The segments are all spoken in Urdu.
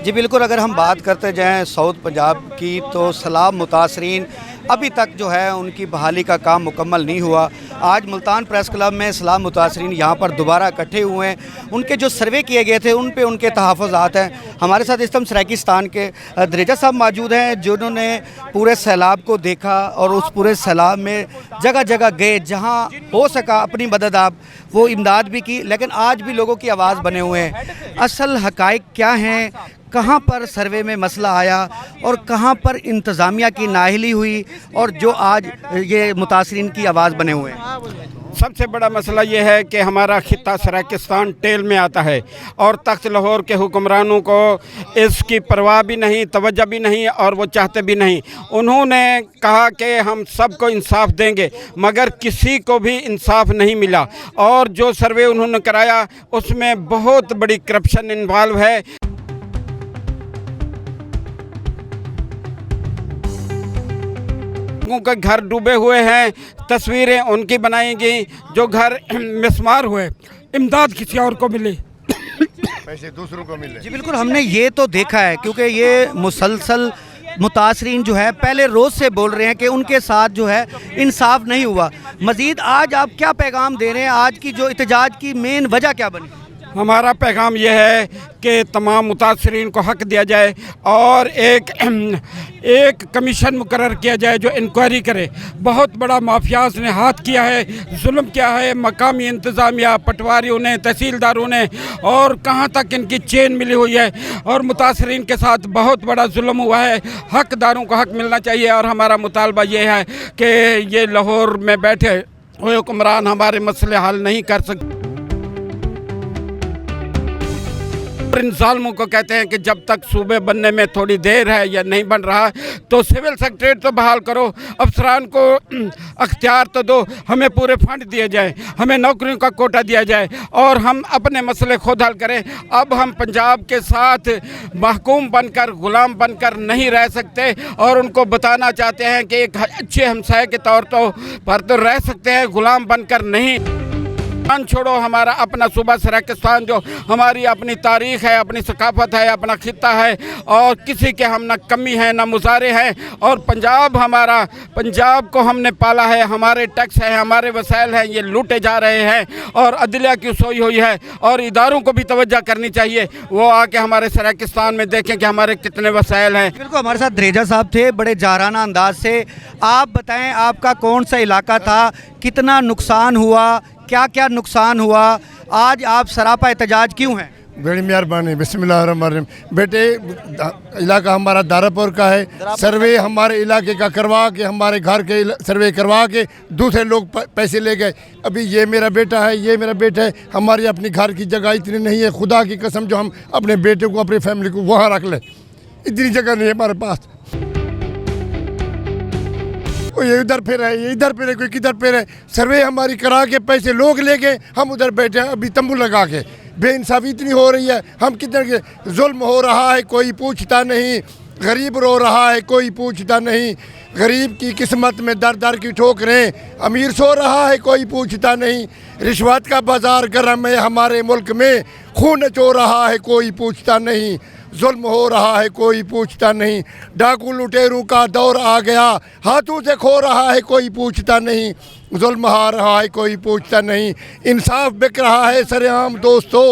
جی بالکل، اگر ہم بات کرتے جائیں ساؤتھ پنجاب کی تو سیلاب متاثرین ابھی تک جو ہے ان کی بحالی کا کام مکمل نہیں ہوا۔ آج ملتان پریس کلب میں سیلاب متاثرین یہاں پر دوبارہ اکٹھے ہوئے ہیں، ان کے جو سروے کیے گئے تھے ان پہ ان کے تحفظات ہیں۔ ہمارے ساتھ اس ٹائم سرائکستان کے دریجہ صاحب موجود ہیں جنہوں نے پورے سیلاب کو دیکھا اور اس پورے سیلاب میں جگہ جگہ گئے، جہاں ہو سکا اپنی مدد آپ وہ امداد بھی کی، لیکن آج بھی لوگوں کی آواز بنے ہوئے ہیں۔ اصل حقائق کیا ہیں، کہاں پر سروے میں مسئلہ آیا اور کہاں پر انتظامیہ کی نااہلی ہوئی اور جو آج یہ متاثرین کی آواز بنے ہوئے ہیں؟ سب سے بڑا مسئلہ یہ ہے کہ ہمارا خطہ سرائکستان ٹیل میں آتا ہے اور تخت لاہور کے حکمرانوں کو اس کی پرواہ بھی نہیں، توجہ بھی نہیں اور وہ چاہتے بھی نہیں۔ انہوں نے کہا کہ ہم سب کو انصاف دیں گے، مگر کسی کو بھی انصاف نہیں ملا، اور جو سروے انہوں نے کرایا اس میں بہت بڑی کرپشن انوالو ہے۔ لوگوں کے گھر ڈوبے ہوئے ہیں، تصویریں ان کی بنائی گئی، جو گھر مسمار ہوئے، امداد کسی اور کو ملے، پیسے دوسروں کو ملے۔ جی بالکل، ہم نے یہ تو دیکھا ہے کیونکہ یہ مسلسل متاثرین جو ہے پہلے روز سے بول رہے ہیں کہ ان کے ساتھ جو ہے انصاف نہیں ہوا۔ مزید آج آپ کیا پیغام دے رہے ہیں؟ آج کی جو احتجاج کی مین وجہ کیا بنی؟ ہمارا پیغام یہ ہے کہ تمام متاثرین کو حق دیا جائے اور ایک کمیشن مقرر کیا جائے جو انکوائری کرے۔ بہت بڑا مافیاز نے ہاتھ کیا ہے، ظلم کیا ہے، مقامی انتظامیہ، پٹواریوں نے، تحصیلداروں نے، اور کہاں تک ان کی چین ملی ہوئی ہے، اور متاثرین کے ساتھ بہت بڑا ظلم ہوا ہے۔ حقداروں کو حق ملنا چاہیے، اور ہمارا مطالبہ یہ ہے کہ یہ لاہور میں بیٹھے ہوئے حکمران ہمارے مسئلے حل نہیں کر سکتے۔ ان ظالموں کو کہتے ہیں کہ جب تک صوبے بننے میں تھوڑی دیر ہے یا نہیں بن رہا تو سول سیکریٹریٹ تو بحال کرو، افسران کو اختیار تو دو، ہمیں پورے فنڈ دیے جائیں، ہمیں نوکریوں کا کوٹا دیا جائے اور ہم اپنے مسئلے خود حل کریں۔ اب ہم پنجاب کے ساتھ محکوم بن کر، غلام بن کر نہیں رہ سکتے، اور ان کو بتانا چاہتے ہیں کہ ایک اچھے ہمسائے کے طور پر تو رہ سکتے ہیں، غلام بن کر نہیں۔ چھوڑو ہمارا اپنا صوبہ سرائکستان جو ہماری اپنی تاریخ ہے، اپنی ثقافت ہے، اپنا خطہ ہے، اور کسی کے ہم نہ کمی ہے نہ مظاہرے ہیں، اور پنجاب ہمارا، پنجاب کو ہم نے پالا ہے، ہمارے ٹیکس ہیں، ہمارے وسائل ہیں، یہ لوٹے جا رہے ہیں، اور عدلیہ کی سوئی ہوئی ہے، اور اداروں کو بھی توجہ کرنی چاہیے، وہ آ کے ہمارے سرائکستان میں دیکھیں کہ ہمارے کتنے وسائل ہیں۔ بالکل، ہمارے ساتھ دریجہ صاحب تھے بڑے جارانہ انداز سے۔ آپ بتائیں آپ کا کون سا علاقہ تھا، کتنا نقصان ہوا، کیا کیا نقصان ہوا، آج آپ سراپا احتجاج کیوں ہیں؟ بڑی مہربانی، بسم اللہ الرحمن الرحیم۔ بیٹے علاقہ ہمارا دارپور کا ہے، سروے ہمارے علاقے کا کروا کے، ہمارے گھر کے سروے کروا کے دوسرے لوگ پیسے لے گئے۔ ابھی یہ میرا بیٹا ہے، یہ میرا بیٹا ہے، ہماری اپنی گھر کی جگہ اتنی نہیں ہے، خدا کی قسم جو ہم اپنے بیٹے کو، اپنی فیملی کو وہاں رکھ لیں، اتنی جگہ نہیں ہے ہمارے پاس۔ یہ ادھر پھر ہے، یہ ادھر پھر ہے، کوئی کدھر پھر ہے۔ سروے ہماری کرا کے پیسے لوگ لے گئے، ہم ادھر بیٹھے ہیں ابھی تمبو لگا کے۔ بے انصافی اتنی ہو رہی ہے، ہم کتنے ظلم ہو رہا ہے، کوئی پوچھتا نہیں، غریب رو رہا ہے، کوئی پوچھتا نہیں، غریب کی قسمت میں در در کی ٹھوکریں، امیر سو رہا ہے، کوئی پوچھتا نہیں، رشوت کا بازار گرم ہے ہمارے ملک میں، خون چو رہا ہے، کوئی پوچھتا نہیں، ظلم ہو رہا ہے، کوئی پوچھتا نہیں، ڈاکو لٹیروں کا دور آ گیا، ہاتھوں سے کھو رہا ہے، کوئی پوچھتا نہیں، ظلم ہا رہا ہے، کوئی پوچھتا نہیں، انصاف بک رہا ہے سر عام دوستو،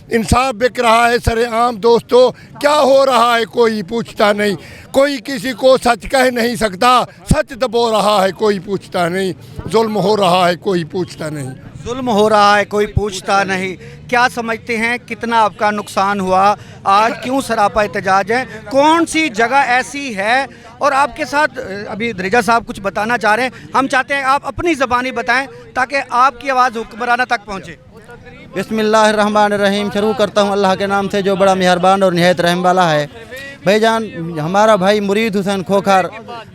انصاف بک رہا ہے سر عام دوستو، کیا ہو رہا ہے کوئی پوچھتا نہیں، کوئی کسی کو سچ کہہ نہیں سکتا، سچ دبو رہا ہے، کوئی پوچھتا نہیں، ظلم ہو رہا ہے، کوئی پوچھتا نہیں، ظلم ہو رہا ہے، کوئی پوچھتا نہیں۔ کیا سمجھتے ہیں کتنا آپ کا نقصان ہوا، آج کیوں سراپا احتجاج ہے، کون سی جگہ ایسی ہے؟ اور آپ کے ساتھ ابھی دریجہ صاحب کچھ بتانا چاہ رہے ہیں، ہم چاہتے ہیں آپ اپنی زبانی بتائیں تاکہ آپ کی آواز حکمرانہ تک پہنچے۔ بسم اللہ الرحمن الرحیم، شروع کرتا ہوں اللہ کے نام سے جو بڑا مہربان اور نہایت رحم والا ہے۔ بھائی جان، ہمارا بھائی مرید حسین کھوکھر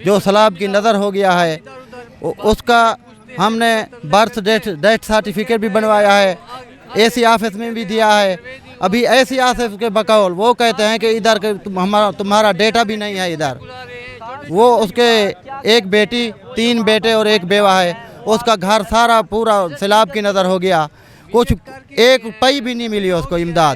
جو سیلاب کی نظر ہو گیا ہے، اس کا ہم نے برتھ ڈیتھ سرٹیفکیٹ بھی بنوایا ہے، اے سی آفس میں بھی دیا ہے۔ ابھی اے سی آفس کے بقول وہ کہتے ہیں کہ ادھر تمہارا ڈیٹا بھی نہیں ہے ادھر۔ وہ اس کے ایک بیٹی، 3 بیٹے اور 1 بیوہ ہے، اس کا گھر سارا پورا سیلاب کی نظر ہو گیا، کچھ ایک پئی بھی نہیں ملی اس کو امداد۔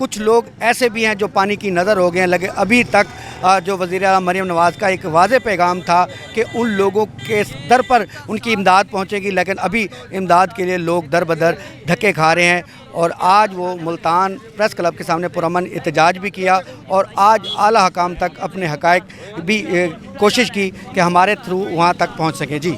کچھ لوگ ایسے بھی ہیں جو پانی کی نظر ہو گئے ہیں، لیکن ابھی تک جو وزیر اعلیٰ مریم نواز کا ایک واضح پیغام تھا کہ ان لوگوں کے در پر ان کی امداد پہنچے گی، لیکن ابھی امداد کے لیے لوگ در بدر دھکے کھا رہے ہیں۔ اور آج وہ ملتان پریس کلب کے سامنے پرامن احتجاج بھی کیا اور آج اعلیٰ حکام تک اپنے حقائق بھی کوشش کی کہ ہمارے تھرو وہاں تک پہنچ سکیں۔ جی